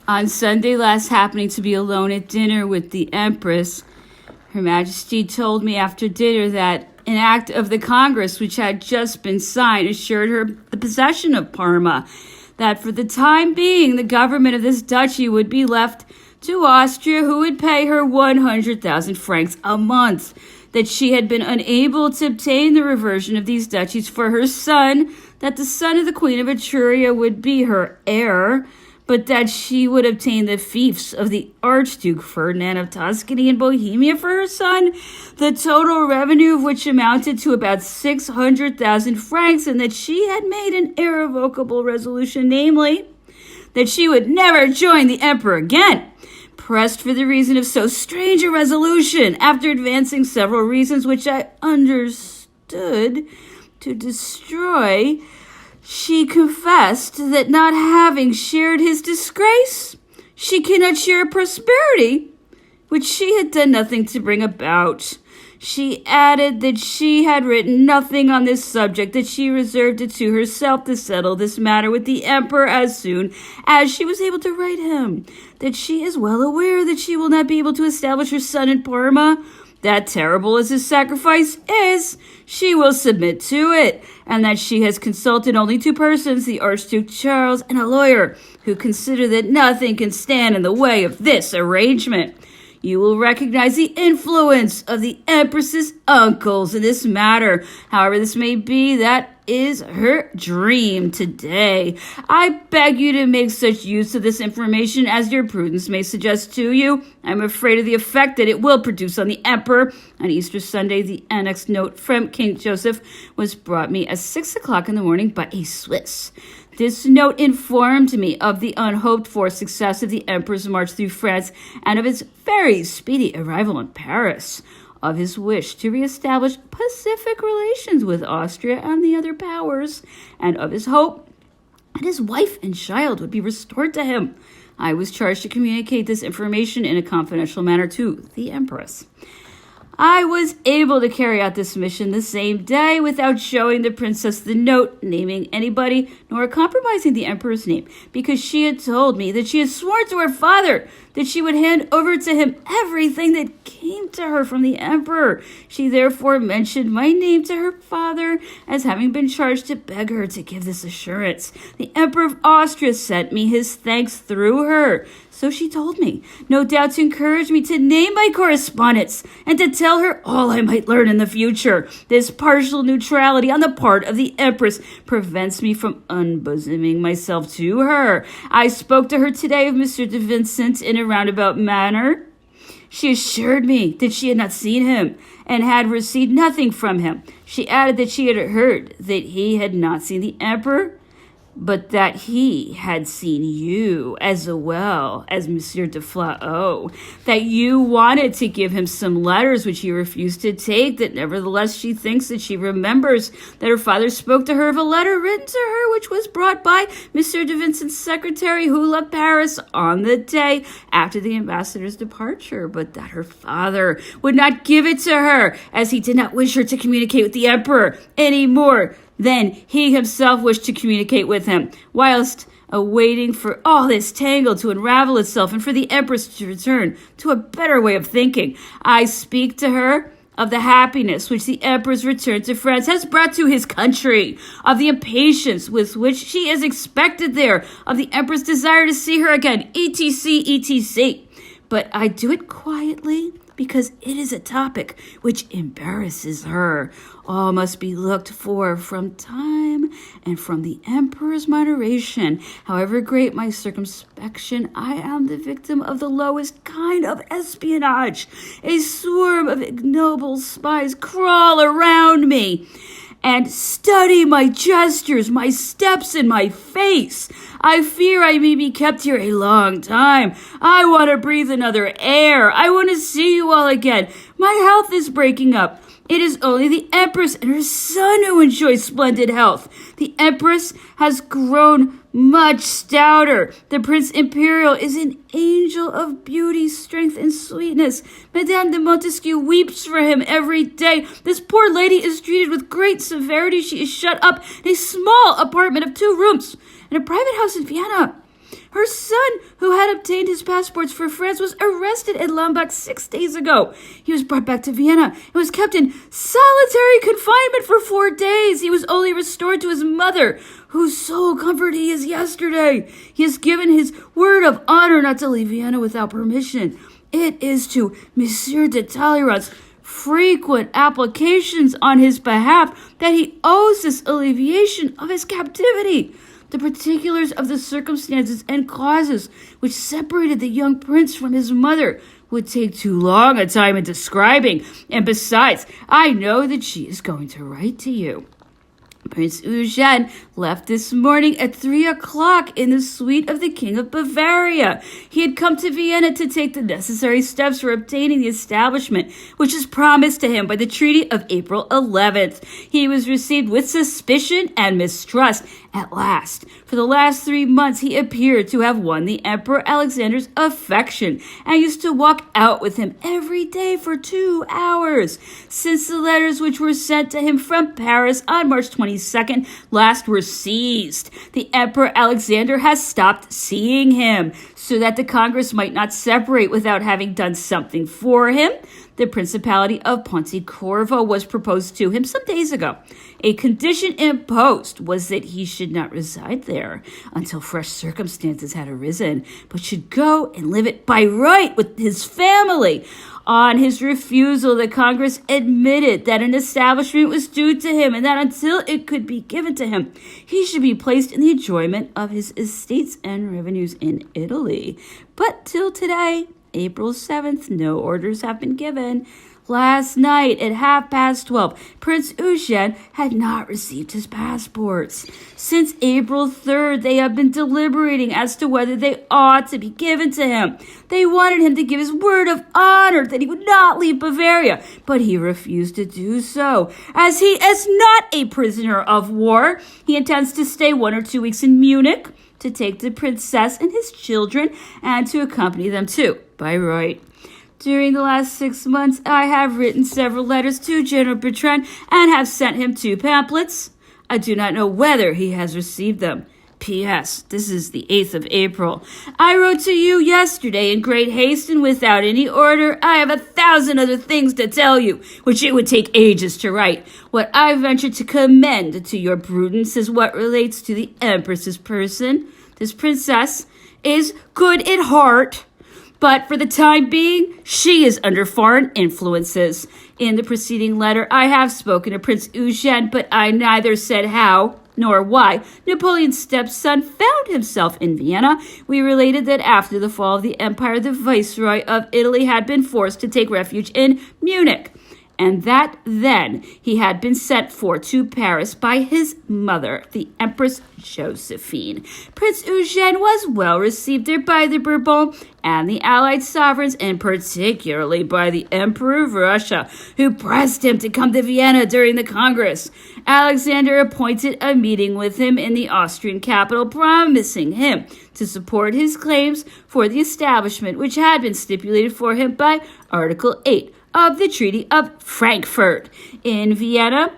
On Sunday last, happening to be alone at dinner with the Empress, Her Majesty told me after dinner that an act of the Congress which had just been signed assured her the possession of Parma, that for the time being the government of this duchy would be left to Austria, who would pay her 100,000 francs a month, that she had been unable to obtain the reversion of these duchies for her son, that the son of the Queen of Etruria would be her heir, but that she would obtain the fiefs of the Archduke Ferdinand of Tuscany and Bohemia for her son, the total revenue of which amounted to about 600,000 francs, and that she had made an irrevocable resolution, namely, that she would never join the emperor again. Pressed for the reason of so strange a resolution, after advancing several reasons which I understood to destroy, she confessed that not having shared his disgrace, she cannot share a prosperity which she had done nothing to bring about. She added that she had written nothing on this subject, that she reserved it to herself to settle this matter with the emperor as soon as she was able to write him, that she is well aware that she will not be able to establish her son in Parma, that terrible as his sacrifice is, she will submit to it, and that she has consulted only two persons, the Archduke Charles and a lawyer, who consider that nothing can stand in the way of this arrangement. You will recognize the influence of the Empress's uncles in this matter. However this may be, that is her dream today. I beg you to make such use of this information as your prudence may suggest to you. I am afraid of the effect that it will produce on the emperor. On Easter Sunday, the annexed note from King Joseph was brought me at 6 o'clock in the morning by a Swiss. This note informed me of the unhoped-for success of the emperor's march through France and of his very speedy arrival in Paris, of his wish to reestablish pacific relations with Austria and the other powers, and of his hope that his wife and child would be restored to him. I was charged to communicate this information in a confidential manner to the Empress. I was able to carry out this mission the same day without showing the princess the note, naming anybody, nor compromising the emperor's name, because she had told me that she had sworn to her father that she would hand over to him everything that came to her from the emperor. She therefore mentioned my name to her father as having been charged to beg her to give this assurance. The Emperor of Austria sent me his thanks through her. So she told me, no doubt to encourage me to name my correspondence and to tell her all I might learn in the future. This partial neutrality on the part of the Empress prevents me from unbosoming myself to her. I spoke to her today of Mr. de Vincent in a roundabout manner. She assured me that she had not seen him and had received nothing from him. She added that she had heard that he had not seen the emperor, but that he had seen you as well as Monsieur de Flahaut, that you wanted to give him some letters which he refused to take, that nevertheless she thinks that she remembers that her father spoke to her of a letter written to her which was brought by Monsieur de Vincent's secretary who left Paris on the day after the ambassador's departure, but that her father would not give it to her as he did not wish her to communicate with the emperor any more then he himself wished to communicate with him, whilst awaiting for all this tangle to unravel itself and for the Empress to return to a better way of thinking. I speak to her of the happiness which the Emperor's return to France has brought to his country, of the impatience with which she is expected there, of the Emperor's desire to see her again, etc., etc. But I do it quietly, because it is a topic which embarrasses her. All must be looked for from time and from the emperor's moderation. However great my circumspection, I am the victim of the lowest kind of espionage. A swarm of ignoble spies crawl around me and study my gestures, my steps, and my face. I fear I may be kept here a long time. I want to breathe another air. I want to see you all again. My health is breaking up. It is only the Empress and her son who enjoy splendid health. The Empress has grown much stouter. The Prince Imperial is an angel of beauty, strength, and sweetness. Madame de Montesquieu weeps for him every day. This poor lady is treated with great severity. She is shut up in a small apartment of 2 rooms in a private house in Vienna. Her son, who had obtained his passports for France, was arrested at Lambach 6 days ago. He was brought back to Vienna and was kept in solitary confinement for 4 days. He was only restored to his mother, whose sole comfort he is yesterday. He has given his word of honor not to leave Vienna without permission. It is to Monsieur de Talleyrand's frequent applications on his behalf that he owes this alleviation of his captivity. The particulars of the circumstances and causes which separated the young prince from his mother would take too long a time in describing, and besides, I know that she is going to write to you. Prince Eugene left this morning at 3 o'clock in the suite of the King of Bavaria. He had come to Vienna to take the necessary steps for obtaining the establishment, which is promised to him by the Treaty of April 11th. He was received with suspicion and mistrust at last. For the last 3 months, he appeared to have won the Emperor Alexander's affection and used to walk out with him every day for 2 hours. Since the letters which were sent to him from Paris on March 22nd last were seized, the Emperor Alexander has stopped seeing him, so that the Congress might not separate without having done something for him. The Principality of Pontecorvo was proposed to him some days ago. A condition imposed was that he should not reside there until fresh circumstances had arisen, but should go and live it by right with his family. On his refusal, the Congress admitted that an establishment was due to him and that until it could be given to him, he should be placed in the enjoyment of his estates and revenues in Italy. But till today, April 7th, no orders have been given. Last night at 12:30, Prince Eugene had not received his passports. Since April 3rd, they have been deliberating as to whether they ought to be given to him. They wanted him to give his word of honor that he would not leave Bavaria, but he refused to do so. As he is not a prisoner of war, he intends to stay 1 or 2 weeks in Munich to take the princess and his children and to accompany them too, by right. During the last 6 months, I have written several letters to General Bertrand and have sent him 2 pamphlets. I do not know whether he has received them. P.S. This is the 8th of April. I wrote to you yesterday in great haste and without any order. I have 1,000 other things to tell you, which it would take ages to write. What I venture to commend to your prudence is what relates to the Empress's person. This princess is good at heart, but for the time being, she is under foreign influences. In the preceding letter, I have spoken to Prince Eugene, but I neither said how nor why Napoleon's stepson found himself in Vienna. We related that after the fall of the empire, the viceroy of Italy had been forced to take refuge in Munich, and that then he had been sent for to Paris by his mother, the Empress Josephine. Prince Eugene was well received there by the Bourbon and the allied sovereigns, and particularly by the Emperor of Russia, who pressed him to come to Vienna during the Congress. Alexander appointed a meeting with him in the Austrian capital, promising him to support his claims for the establishment, which had been stipulated for him by Article 8 of the Treaty of Frankfurt. In Vienna,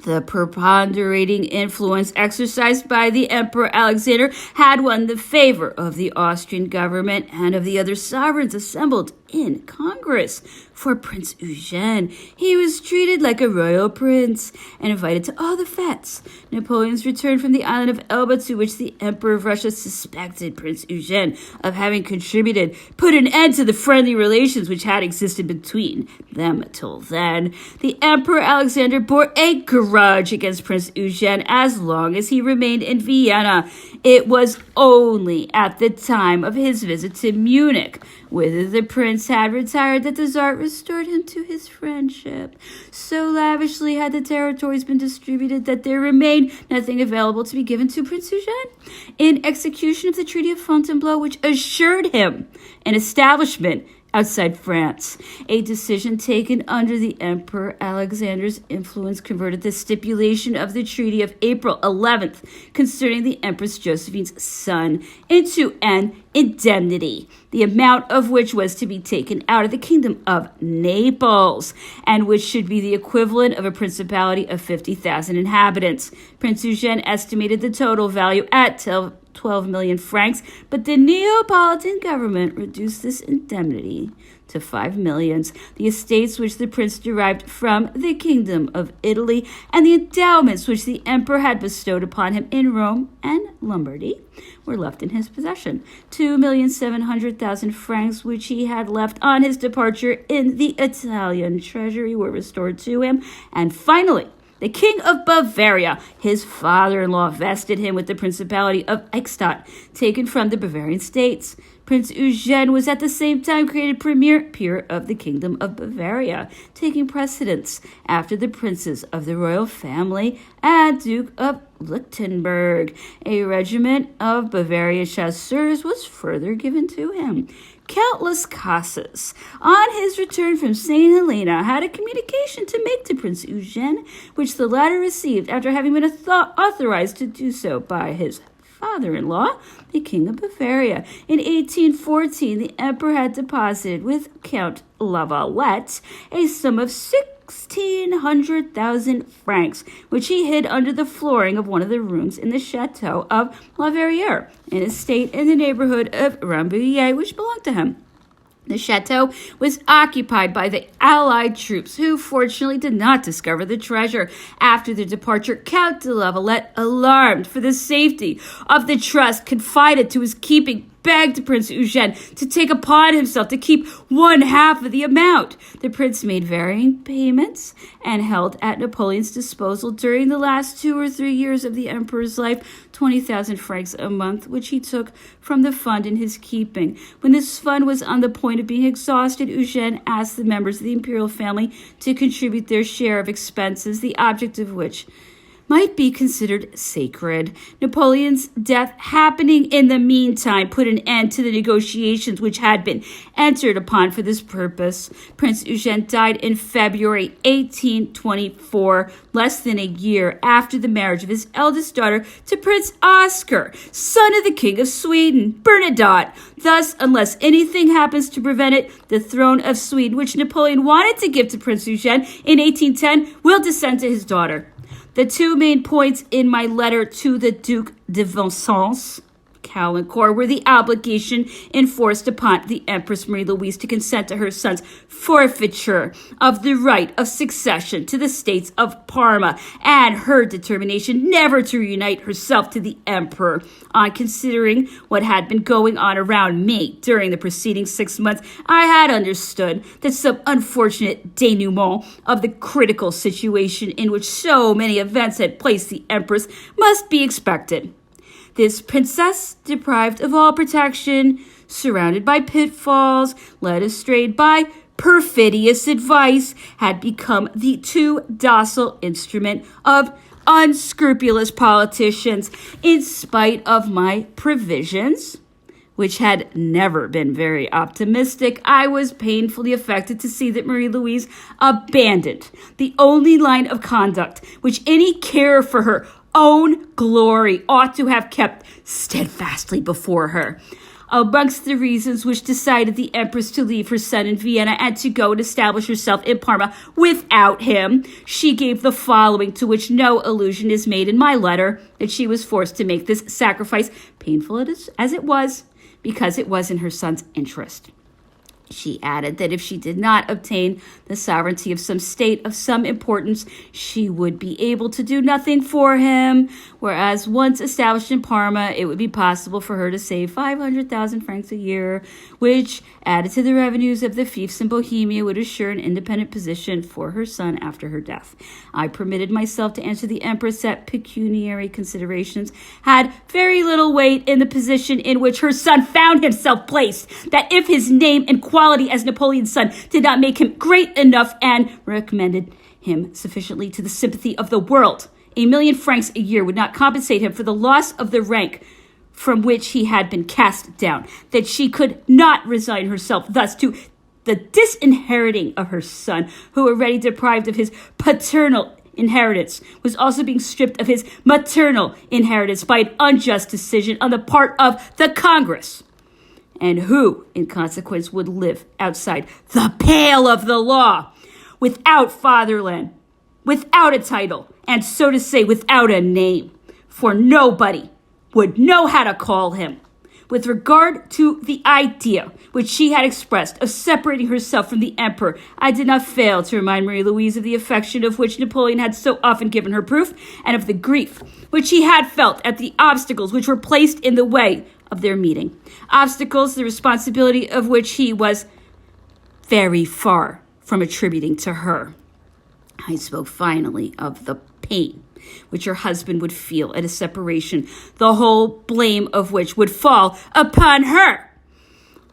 the preponderating influence exercised by the Emperor Alexander had won the favor of the Austrian government and of the other sovereigns assembled in Congress. For Prince Eugene, he was treated like a royal prince and invited to all the fetes. Napoleon's return from the island of Elba, to which the Emperor of Russia suspected Prince Eugene of having contributed, put an end to the friendly relations which had existed between them till then. The Emperor Alexander bore a grudge against Prince Eugene as long as he remained in Vienna. It was only at the time of his visit to Munich, whither the prince had retired, that the Tsar restored him to his friendship. So lavishly had the territories been distributed that there remained nothing available to be given to Prince Eugene. In execution of the Treaty of Fontainebleau, which assured him an establishment outside France, a decision taken under the Emperor Alexander's influence converted the stipulation of the Treaty of April 11th concerning the Empress Josephine's son into an indemnity, the amount of which was to be taken out of the kingdom of Naples, and which should be the equivalent of a principality of 50,000 inhabitants. Prince Eugene estimated the total value at 12 million francs, but the Neapolitan government reduced this indemnity to 5 million. The estates which the prince derived from the kingdom of Italy and the endowments which the emperor had bestowed upon him in Rome and Lombardy were left in his possession. 2,700,000 francs which he had left on his departure in the Italian treasury were restored to him. And finally, the King of Bavaria, his father-in-law, vested him with the Principality of Eichstatt, taken from the Bavarian states. Prince Eugene was at the same time created premier peer of the Kingdom of Bavaria, taking precedence after the princes of the royal family and Duke of Lichtenberg. A regiment of Bavarian chasseurs was further given to him. Countless Casas, on his return from St. Helena, had a communication to make to Prince Eugene, which the latter received after having been authorized to do so by his father-in-law, the King of Bavaria. In 1814, the emperor had deposited with Count Lavalette a sum of 1,600,000 francs, which he hid under the flooring of one of the rooms in the chateau of La Verrière, an estate in the neighborhood of Rambouillet, which belonged to him. The chateau was occupied by the Allied troops, who fortunately did not discover the treasure. After their departure, Count de Lavalette, alarmed for the safety of the trust confided to his keeping, begged Prince Eugene to take upon himself to keep one half of the amount. The prince made varying payments and held at Napoleon's disposal during the last 2 or 3 years of the emperor's life 20,000 francs a month, which he took from the fund in his keeping. When this fund was on the point of being exhausted, Eugene asked the members of the imperial family to contribute their share of expenses, the object of which might be considered sacred. Napoleon's death happening in the meantime put an end to the negotiations which had been entered upon for this purpose. Prince Eugene died in February 1824, less than a year after the marriage of his eldest daughter to Prince Oscar, son of the King of Sweden, Bernadotte. Thus, unless anything happens to prevent it, the throne of Sweden, which Napoleon wanted to give to Prince Eugene in 1810, will descend to his daughter. The two main points in my letter to the Duc de Vincennes, Caulaincourt, were the obligation enforced upon the Empress Marie-Louise to consent to her son's forfeiture of the right of succession to the states of Parma, and her determination never to reunite herself to the emperor. On considering what had been going on around me during the preceding 6 months, I had understood that some unfortunate denouement of the critical situation in which so many events had placed the empress must be expected. This princess, deprived of all protection, surrounded by pitfalls, led astray by perfidious advice, had become the too docile instrument of unscrupulous politicians. In spite of my provisions, which had never been very optimistic, I was painfully affected to see that Marie-Louise abandoned the only line of conduct which any care for her own glory ought to have kept steadfastly before her. Amongst the reasons which decided the empress to leave her son in Vienna and to go and establish herself in Parma without him, she gave the following, to which no allusion is made in my letter: that she was forced to make this sacrifice, painful as it was, because it was in her son's interest. She added that if she did not obtain the sovereignty of some state of some importance, she would be able to do nothing for him, whereas once established in Parma, it would be possible for her to save 500,000 francs a year, which, added to the revenues of the fiefs in Bohemia, would assure an independent position for her son after her death. I permitted myself to answer the empress that pecuniary considerations had very little weight in the position in which her son found himself placed, that if his name and quality as Napoleon's son did not make him great enough and recommended him sufficiently to the sympathy of the world, 1,000,000 francs a year would not compensate him for the loss of the rank from which he had been cast down, that she could not resign herself thus to the disinheriting of her son, who, already deprived of his paternal inheritance, was also being stripped of his maternal inheritance by an unjust decision on the part of the Congress, and who, in consequence, would live outside the pale of the law, without fatherland, without a title, and so to say, without a name. For nobody would know how to call him. With regard to the idea which she had expressed of separating herself from the emperor, I did not fail to remind Marie Louise of the affection of which Napoleon had so often given her proof, and of the grief which he had felt at the obstacles which were placed in the way of their meeting. Obstacles, the responsibility of which he was very far from attributing to her. I spoke finally of the pain which her husband would feel at a separation, the whole blame of which would fall upon her.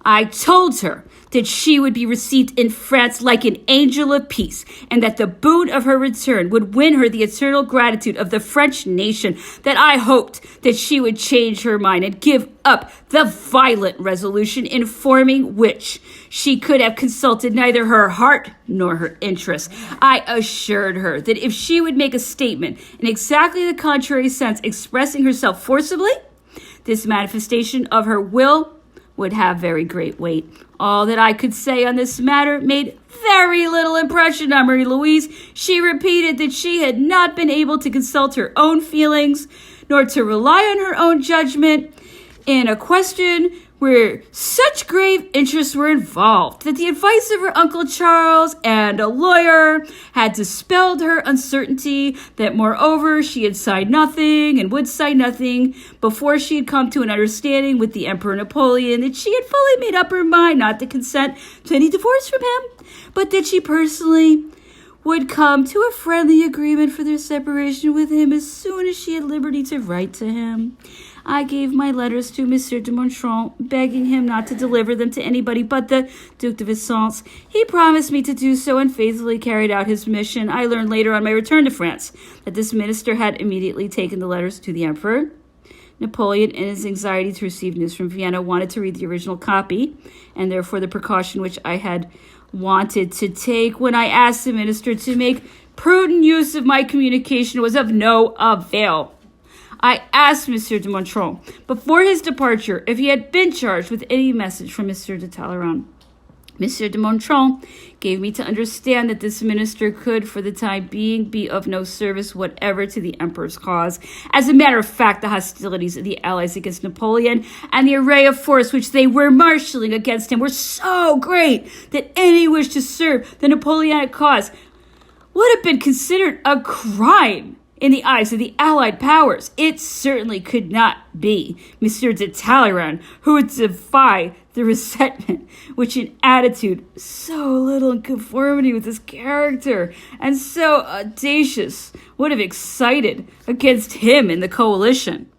I told her that she would be received in France like an angel of peace, and that the boon of her return would win her the eternal gratitude of the French nation, that I hoped that she would change her mind and give up the violent resolution in forming which she could have consulted neither her heart nor her interest. I assured her that if she would make a statement in exactly the contrary sense, expressing herself forcibly, this manifestation of her will would have very great weight. All that I could say on this matter made very little impression on Marie Louise. She repeated that she had not been able to consult her own feelings, nor to rely on her own judgment in a question where such grave interests were involved, that the advice of her Uncle Charles and a lawyer had dispelled her uncertainty, that moreover she had signed nothing and would sign nothing before she had come to an understanding with the Emperor Napoleon, that she had fully made up her mind not to consent to any divorce from him, but that she personally would come to a friendly agreement for their separation with him as soon as she had liberty to write to him. I gave my letters to Monsieur de Montchamp, begging him not to deliver them to anybody but the Duc de Vicence. He promised me to do so and faithfully carried out his mission. I learned later on my return to France that this minister had immediately taken the letters to the emperor. Napoleon, in his anxiety to receive news from Vienna, wanted to read the original copy, and therefore the precaution which I had wanted to take when I asked the minister to make prudent use of my communication was of no avail. I asked Monsieur de Montchamp before his departure if he had been charged with any message from Monsieur de Talleyrand. Monsieur de Montchamp gave me to understand that this minister could, for the time being, be of no service whatever to the emperor's cause. As a matter of fact, the hostilities of the Allies against Napoleon and the array of force which they were marshalling against him were so great that any wish to serve the Napoleonic cause would have been considered a crime in the eyes of the Allied powers. It certainly could not be Monsieur de Talleyrand who would defy the resentment which an attitude so little in conformity with his character and so audacious would have excited against him in the coalition.